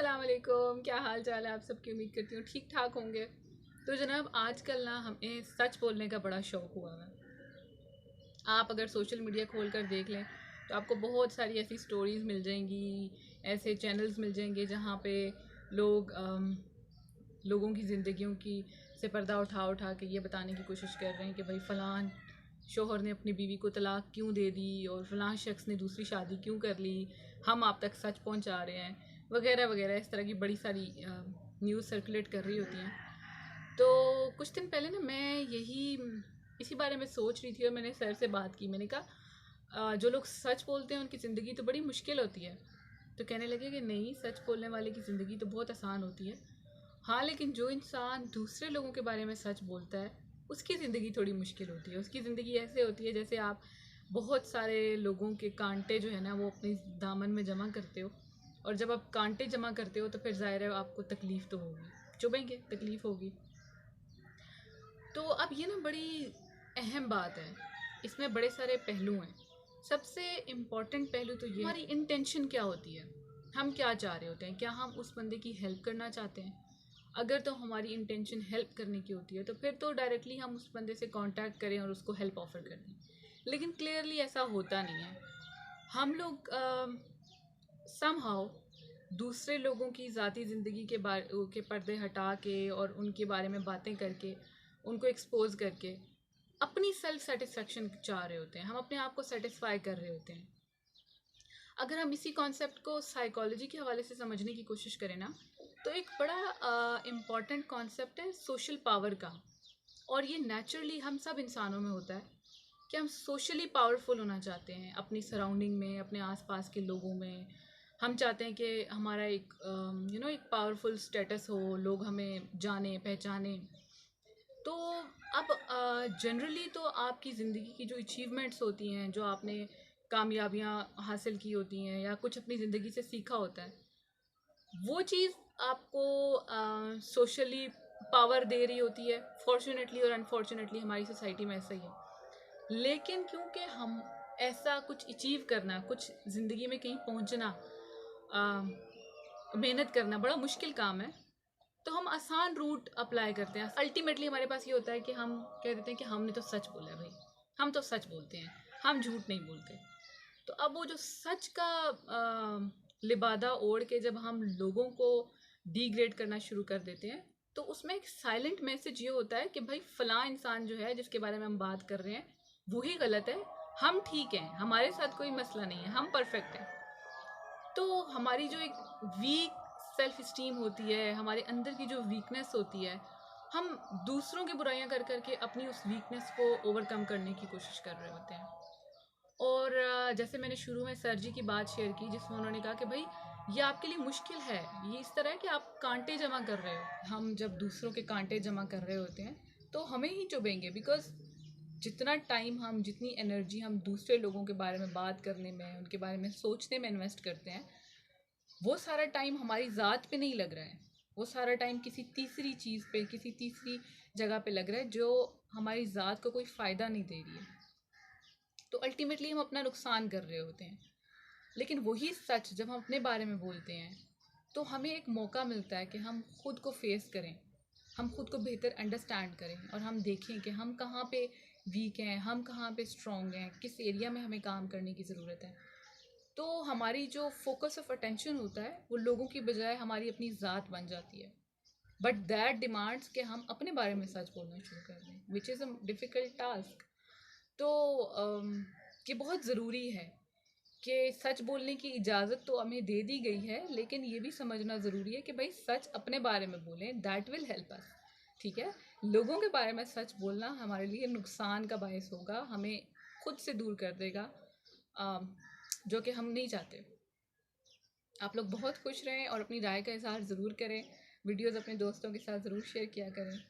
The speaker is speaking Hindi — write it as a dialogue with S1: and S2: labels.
S1: अस्सलाम वालेकुम, क्या हाल चाल है आप सबकी। उम्मीद करती हूँ ठीक ठाक होंगे। तो जनाब आजकल ना हमें सच बोलने का बड़ा शौक़ हुआ है। आप अगर सोशल मीडिया खोल कर देख लें तो आपको बहुत सारी ऐसी स्टोरीज़ मिल जाएंगी, ऐसे चैनल्स मिल जाएंगे जहाँ पे लोग लोगों की ज़िंदगियों की से पर्दा उठा उठा के ये बताने की कोशिश कर रहे हैं कि भाई फ़लान शोहर ने अपनी बीवी को तलाक क्यों दे दी और फ़लाँ शख्स ने दूसरी शादी क्यों कर ली, हम आप तक सच पहुंचा रहे हैं, वगैरह वगैरह। इस तरह की बड़ी सारी न्यूज़ सर्कुलेट कर रही होती हैं। तो कुछ दिन पहले ना मैं इसी बारे में सोच रही थी और मैंने सर से बात की। मैंने कहा जो लोग सच बोलते हैं उनकी ज़िंदगी तो बड़ी मुश्किल होती है। तो कहने लगे कि नहीं, सच बोलने वाले की ज़िंदगी तो बहुत आसान होती है। हाँ, लेकिन जो इंसान दूसरे लोगों के बारे में सच बोलता है उसकी ज़िंदगी थोड़ी मुश्किल होती है। उसकी ज़िंदगी ऐसे होती है जैसे आप बहुत सारे लोगों के कांटे जो है ना वो अपनी दामन में जमा करते हो, और जब आप कांटे जमा करते हो तो फिर ज़ाहिर है आपको तकलीफ़ तो होगी, चुभेंगे, तकलीफ़ होगी। तो अब ये ना बड़ी अहम बात है, इसमें बड़े सारे पहलू हैं। सबसे इम्पॉर्टेंट पहलू तो ये हमारी इंटेंशन क्या होती है, हम क्या चाह रहे होते हैं। क्या हम उस बंदे की हेल्प करना चाहते हैं? अगर तो हमारी इंटेंशन हेल्प करने की होती है तो फिर तो डायरेक्टली हम उस बंदे से कांटेक्ट करें और उसको हेल्प ऑफर कर दें। लेकिन क्लियरली ऐसा होता नहीं है। हम लोग समहाउ दूसरे लोगों की ज़ाती ज़िंदगी के पर्दे हटा के और उनके बारे में बातें करके, उनको एक्सपोज करके अपनी सेल्फ सेटिस्फेक्शन चाह रहे होते हैं। हम अपने आप को सेटिस्फाई कर रहे होते हैं। अगर हम इसी कॉन्सेप्ट को साइकोलॉजी के हवाले से समझने की कोशिश करें ना, तो एक बड़ा इम्पॉर्टेंट कॉन्सेप्ट है सोशल पावर का। और ये नेचुरली हम सब इंसानों में होता है कि हम सोशली पावरफुल होना चाहते हैं अपनी सराउंडिंग में, अपने आसपास के लोगों में। हम चाहते हैं कि हमारा एक एक पावरफुल स्टेटस हो, लोग हमें जाने पहचाने। तो अब जनरली तो आपकी ज़िंदगी की जो अचीवमेंट्स होती हैं, जो आपने कामयाबियाँ हासिल की होती हैं या कुछ अपनी ज़िंदगी से सीखा होता है, वो चीज़ आपको सोशली पावर दे रही होती है। फॉर्चुनेटली और अनफॉर्चुनेटली हमारी सोसाइटी में ऐसा ही है। लेकिन क्योंकि हम ऐसा कुछ अचीव करना, कुछ ज़िंदगी में कहीं पहुंचना, मेहनत करना बड़ा मुश्किल काम है, तो हम आसान रूट अप्लाई करते हैं। अल्टीमेटली हमारे पास ये होता है कि हम कह देते हैं कि हमने तो सच बोला है भाई, हम तो सच बोलते हैं, हम झूठ नहीं बोलते। तो अब वो जो सच का लिबादा ओढ़ के जब हम लोगों को डिग्रेड करना शुरू कर देते हैं, तो उसमें एक साइलेंट मैसेज ये होता है कि भाई फ़लाँ इंसान जो है जिसके बारे में हम बात कर रहे हैं वही गलत है, हम ठीक हैं, हमारे साथ कोई मसला नहीं है, हम परफेक्ट हैं। तो हमारी जो एक वीक सेल्फ इस्टीम होती है, हमारे अंदर की जो वीकनेस होती है, हम दूसरों की बुराइयां कर करके अपनी उस वीकनेस को ओवरकम करने की कोशिश कर रहे होते हैं। और जैसे मैंने शुरू में सर जी की बात शेयर की जिसमें उन्होंने कहा कि भाई ये आपके लिए मुश्किल है, ये इस तरह है कि आप कांटे जमा कर रहे हो। हम जब दूसरों के कांटे जमा कर रहे होते हैं तो हमें ही चुभेंगे, बिकॉज जितना टाइम हम, जितनी एनर्जी हम दूसरे लोगों के बारे में बात करने में, उनके बारे में सोचने में इन्वेस्ट करते हैं, वो सारा टाइम हमारी ज़ात पे नहीं लग रहा है। वो सारा टाइम किसी तीसरी चीज़ पे, किसी तीसरी जगह पे लग रहा है जो हमारी ज़ात को कोई फ़ायदा नहीं दे रही है। तो अल्टीमेटली हम अपना नुकसान कर रहे होते हैं। लेकिन वही सच जब हम अपने बारे में बोलते हैं तो हमें एक मौका मिलता है कि हम खुद को फेस करें, हम खुद को बेहतर अंडरस्टैंड करें और हम देखें कि हम कहाँ पे वीक हैं, हम कहाँ पे स्ट्रॉन्ग हैं, किस एरिया में हमें काम करने की ज़रूरत है। तो हमारी जो फोकस ऑफ अटेंशन होता है वो लोगों की बजाय हमारी अपनी ज़ात बन जाती है। बट दैट डिमांड्स कि हम अपने बारे में सच बोलना शुरू कर दें, which is a difficult task. तो ये बहुत ज़रूरी है कि सच बोलने की इजाज़त तो हमें दे दी गई है, लेकिन ये भी समझना ज़रूरी है कि भाई सच अपने बारे में बोलें, दैट विल हेल्प अस। ठीक है, लोगों के बारे में सच बोलना हमारे लिए नुकसान का बायस होगा, हमें खुद से दूर कर देगा, जो कि हम नहीं चाहते। आप लोग बहुत खुश रहें और अपनी राय का इज़हार ज़रूर करें। वीडियोज़ अपने दोस्तों के साथ ज़रूर शेयर किया करें।